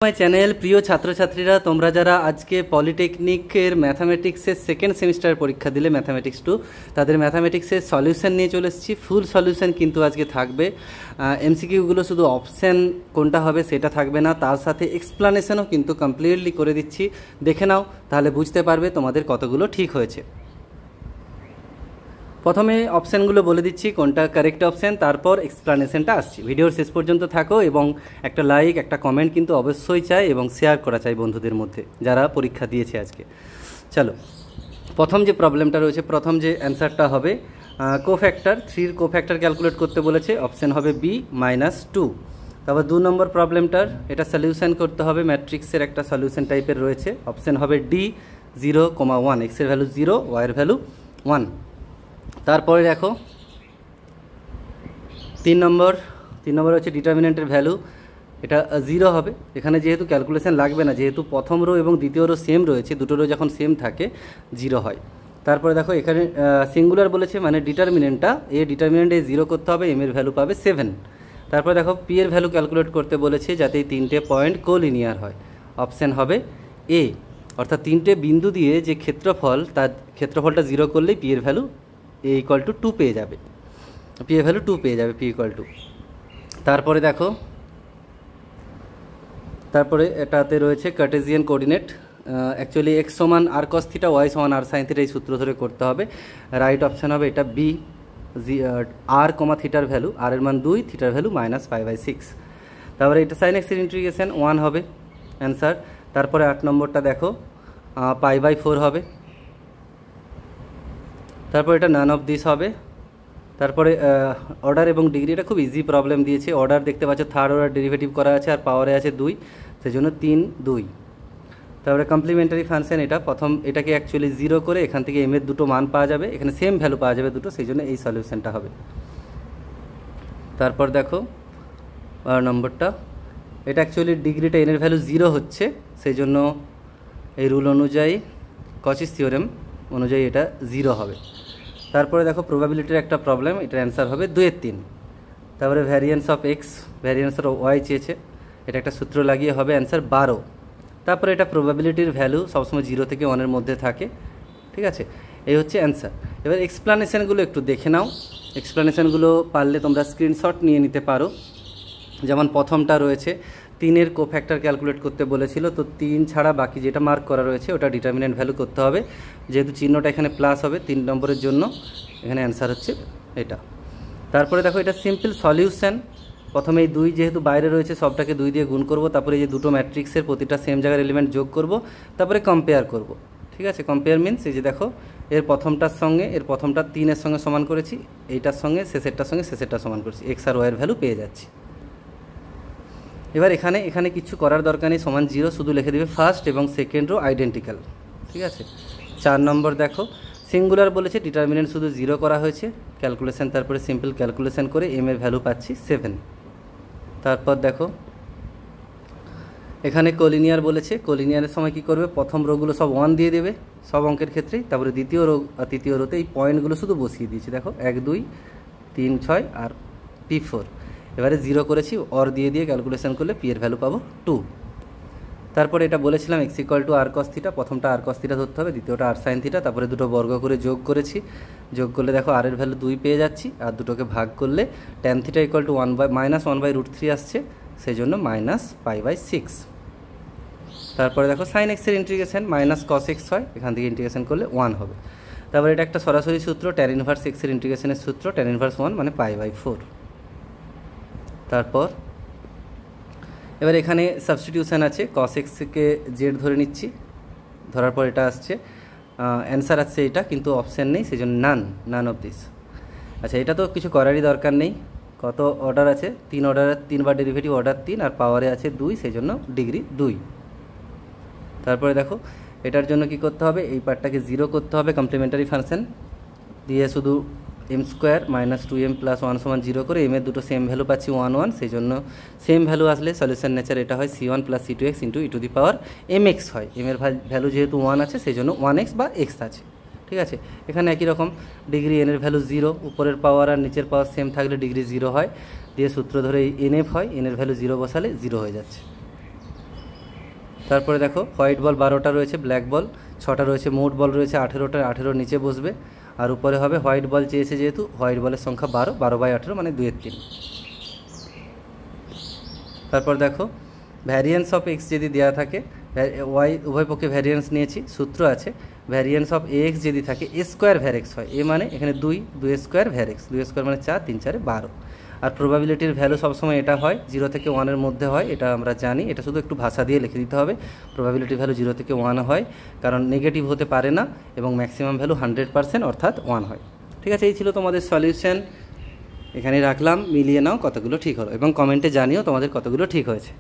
My channel প্রিয় ছাত্রছাত্রীরা, তোমরা যারা আজকে পলিটেকনিকের ম্যাথামেটিক্সের সেকেন্ড সেমিস্টার পরীক্ষা দিলে ম্যাথামেটিক্স 2, তাদের ম্যাথামেটিক্সের সলিউশন নিয়ে চলে এসেছি। ফুল সলিউশন কিন্তু আজকে থাকবে। এমসিকিউগুলো শুধু অপশান কোনটা হবে সেটা থাকবে না, তার সাথে এক্সপ্লানেশনও কিন্তু কমপ্লিটলি করে দিচ্ছি। দেখে নাও, তাহলে বুঝতে পারবে তোমাদের কতগুলো ঠিক হয়েছে। প্রথমে অপশানগুলো বলে দিচ্ছি কোনটা কারেক্ট অপশান, তারপর এক্সপ্লানেশনটা আসছি। ভিডিওর শেষ পর্যন্ত থাকো এবং একটা লাইক একটা কমেন্ট কিন্তু অবশ্যই চাই এবং শেয়ার করা চাই বন্ধুদের মধ্যে যারা পরীক্ষা দিয়েছে আজকে। চলো, প্রথম যে প্রবলেমটা রয়েছে, প্রথম যে অ্যান্সারটা হবে কোফ্যাক্টর 3 কোফ্যাক্টর ক্যালকুলেট করতে বলেছে, অপশান হবে বি -2। তারপর 2 নম্বর প্রবলেমটার এটা সলিউশন করতে হবে, ম্যাট্রিক্সের একটা সলিউশন টাইপের রয়েছে, অপশান হবে ডি 0,1, এক্সের ভ্যালু 0, ওয়াইয়ের ভ্যালু 1। তারপরে দেখো 3 নম্বর হচ্ছে ডিটারমিনেন্টের ভ্যালু, এটা 0 হবে। এখানে যেহেতু ক্যালকুলেশন লাগবে না, যেহেতু প্রথম রো এবং দ্বিতীয় রো সেম রয়েছে, দুটো রো যখন সেম থাকে 0 হয়। তারপরে দেখো এখানে সিঙ্গুলার বলেছে, মানে ডিটারমিনেন্টটা ডিটারমিনেন্টে 0 করতে হবে, এম এর ভ্যালু পাবে 7। তারপরে দেখো পি এর ভ্যালু ক্যালকুলেট করতে বলেছে যাতে এই 3টে পয়েন্ট কোলিনিয়ার হয়, অপশান হবে এ। অর্থাৎ 3টে বিন্দু দিয়ে যে ক্ষেত্রফল, তার ক্ষেত্রফলটা 0 করলেই পি এর ভ্যালু এ ইকুয়াল টু 2 পেয়ে যাবে, পি এর ভ্যালু 2 পেয়ে যাবে, পি ইকুয়াল টু। তারপরে দেখো, তারপরে এটাতে রয়েছে কার্টেসিয়ান কোঅর্ডিনেট, অ্যাকচুয়ালি এক্স সমান আর কস থিটা, ওয়াই সমান আর সাইন থিটা, এই সূত্র ধরে করতে হবে। রাইট অপশান হবে এটা বি, আর কমা থিটার ভ্যালু, আর এর মান 2, থিটার ভ্যালু -π/6। তারপরে এটা সাইন এক্সের ইন্টিগ্রেশন 1 হবে অ্যান্সার। তারপরে 8 নম্বরটা দেখো π/4 হবে। তারপর এটা নান অফ দিস হবে। তারপরে অর্ডার এবং ডিগ্রি, এটা খুব ইজি প্রবলেম দিয়েছে। অর্ডার দেখতে পাচ্ছ থার্ড অর্ডার ডেরিভেটিভ করা আছে, আর পাওয়ারে আছে 2, সেই জন্য 3, 2। তারপরে কমপ্লিমেন্টারি ফাংশন, এটা প্রথম এটাকে অ্যাকচুয়ালি 0 করে এখান থেকে এম এর দুটো মান পাওয়া যাবে, এখানে সেম ভ্যালু পাওয়া যাবে দুটো, সেই জন্য এই সলিউশনটা হবে। তারপর দেখো 12 নম্বরটা, এটা অ্যাকচুয়ালি ডিগ্রিটা এন এর ভ্যালু 0 হচ্ছে, সেই জন্য এই রুল অনুযায়ী কচিস থিওরেম অনুযায়ী এটা 0 হবে। তারপরে দেখো প্রবাবিলিটির একটা প্রবলেম, এটার অ্যান্সার হবে 2/3। তারপরে variance of X, variance of Y চেয়েছে, এটা একটা সূত্র লাগিয়ে হবে অ্যান্সার 12। তারপরে এটা প্রবাবিলিটির ভ্যালু সবসময় 0 থেকে 1-এর মধ্যে থাকে, ঠিক আছে। এই হচ্ছে অ্যান্সার। এবার এক্সপ্লানেশানগুলো একটু দেখে নাও, এক্সপ্লানেশানগুলো পারলে তোমরা স্ক্রিনশট নিয়ে নিতে পারো। যেমন প্রথমটা রয়েছে 3-এর কোফ্যাক্টর ক্যালকুলেট করতে বলেছিল, তো 3 ছাড়া বাকি যেটা মার্ক করা রয়েছে ওটা ডিটারমিনেন্ট ভ্যালু করতে হবে, যেহেতু চিহ্নটা এখানে প্লাস হবে 3 নম্বরের জন্য, এখানে অ্যান্সার হচ্ছে এটা। তারপরে দেখো এটা সিম্পল সলিউশন, প্রথমে এই 2 যেহেতু বাইরে রয়েছে সবটাকে 2 দিয়ে গুণ করব, তারপরে এই যে দুটো ম্যাট্রিক্সের প্রতিটা সেম জায়গার এলিমেন্ট যোগ করব, তারপরে কম্পেয়ার করব, ঠিক আছে। কম্পেয়ার মিনস এই যে দেখো এর প্রথমটার সঙ্গে এর প্রথমটা 3-এর সঙ্গে সমান করেছি, এইটার সঙ্গে শেষেরটার সঙ্গে শেষেরটা সমান করেছি, এক্স আর ওয়াইয়ের ভ্যালু পেয়ে যাচ্ছি। এবার এখানে কিছু করার দরকার নেই, সমান 0, শুধু লিখে দেবে ফার্স্ট এবং সেকেন্ড রো আইডেন্টিক্যাল, ঠিক আছে। 4 নম্বর দেখো সিঙ্গুলার বলেছে, ডিটারমিনেন্ট শুধু 0 করা হয়েছে, ক্যালকুলেশন তারপরে সিম্পল ক্যালকুলেশন করে এম এর ভ্যালু পাচ্ছি 7। তারপর দেখো এখানে কোলিনিয়ার বলেছে, কোলিনিয়ারের সময় কি করবে, প্রথম রোগুলো সব 1 দিয়ে দেবে সব অঙ্কের ক্ষেত্রেই, তারপরে দ্বিতীয় রো আর তৃতীয় রোতে এই পয়েন্টগুলো শুধু বসিয়ে দিয়েছি, দেখো 1, 2, 3, 6 আর P4। এবারে 0 করেছি, অর দিয়ে ক্যালকুলেশন করলে পি এর ভ্যালু পাবো 2। তারপরে এটা বলেছিলাম X equal to r cos theta, প্রথমটা আর কস থিটা ধরতে হবে, দ্বিতীয়টা আর সাইন থিটা, তারপরে দুটো বর্গ করে যোগ করেছি, যোগ করলে দেখো আর এর ভ্যালু 2 পেয়ে যাচ্ছি, আর দুটোকে ভাগ করলে ট্যান থিটা ইকুয়াল টু -1/√3 আসছে, সেই জন্য -π/6। তারপরে দেখো সাইন এক্সের ইন্টিগ্রেশন -cos x হয়, এখান থেকে ইন্টিগ্রেশন করলে 1 হবে। তারপরে এটা একটা সরাসরি সূত্র, ট্যান ইনভার্স এক্সের ইন্টিগ্রেশনের সূত্র, ট্যান ইনভার্স 1 মানে π/4। তারপর এবার এখানে সাবস্টিটিউশন আছে, cos x কে জেড ধরে নিচ্ছি, ধরার পর এটা আসছে অ্যান্সার আসছে এটা, কিন্তু অপশান নেই, সেই জন্য নান অফ দিস। আচ্ছা, এটা তো কিছু করারই দরকার নেই। কত অর্ডার আছে, 3 অর্ডার, 3 বার ডেরিভেটিভ অর্ডার 3, আর পাওয়ারে আছে 2, সেই জন্য ডিগ্রি 2। তারপরে দেখো এটার জন্য কি করতে হবে, এই পার্টটাকে 0 করতে হবে, কমপ্লিমেন্টারি ফাংশন দিয়ে শুধু m² - 2m + 1 = 0 করে এম এর দুটো সেম ভ্যালু পাচ্ছি 1, 1, সেই জন্য সেম ভ্যালু আসলে সলিউশন নেচার এটা হয় c1 + c2x × e⁻mx হয়। এম এর ভ্যালু যেহেতু 1 আছে, সেই জন্য 1x বা x আছে, ঠিক আছে। এখানে একই রকম ডিগ্রি এন এর ভ্যালু 0, উপরের পাওয়ার আর নিচের পাওয়ার সেম থাকলে ডিগ্রি 0 হয়, দিয়ে সূত্র ধরে nf হয়, এন এর ভ্যালু 0 বসালে 0 হয়ে যাচ্ছে। তারপরে দেখো হোয়াইট বল 12টা রয়েছে, ব্ল্যাক বল 6টা রয়েছে, মোট বল রয়েছে 18টা, 18 নিচে বসবে আর উপরে হবে হোয়াইট বল চেয়েছে যেহেতু হোয়াইট বলের সংখ্যা 12, 12/18 মানে 2/3। তারপর দেখো ভ্যারিয়েন্স অফ এক্স যদি দেওয়া থাকে, ওয়াই উভয় পক্ষে ভ্যারিয়েন্স নিয়েছি, সূত্র আছে ভ্যারিয়েন্স অফ এ এক্স যদি থাকে এ স্কোয়ার ভ্যারেক্স হয়, এ মানে এখানে 2, 2 স্কোয়ার ভ্যারেক্স, 2 স্কোয়ার মানে 4, 3 4 12। আর প্রবাবিলিটির ভ্যালু সবসময় এটা হয় 0 থেকে 1-এর মধ্যে হয়, এটা আমরা জানি, এটা শুধু একটু ভাষা দিয়ে লিখে দিতে হবে। প্রবাবিলিটির ভ্যালু 0 থেকে 1 হয়, কারণ নেগেটিভ হতে পারে না, এবং ম্যাক্সিমাম ভ্যালু 100% অর্থাৎ 1 হয়। ঠিক আছে, এই ছিল তোমাদের সলিউশন, এখানে রাখলাম, মিলিয়ে নাও কতগুলো ঠিক হলো এবং কমেন্টে জানিও তোমাদের কতগুলো ঠিক হয়েছে।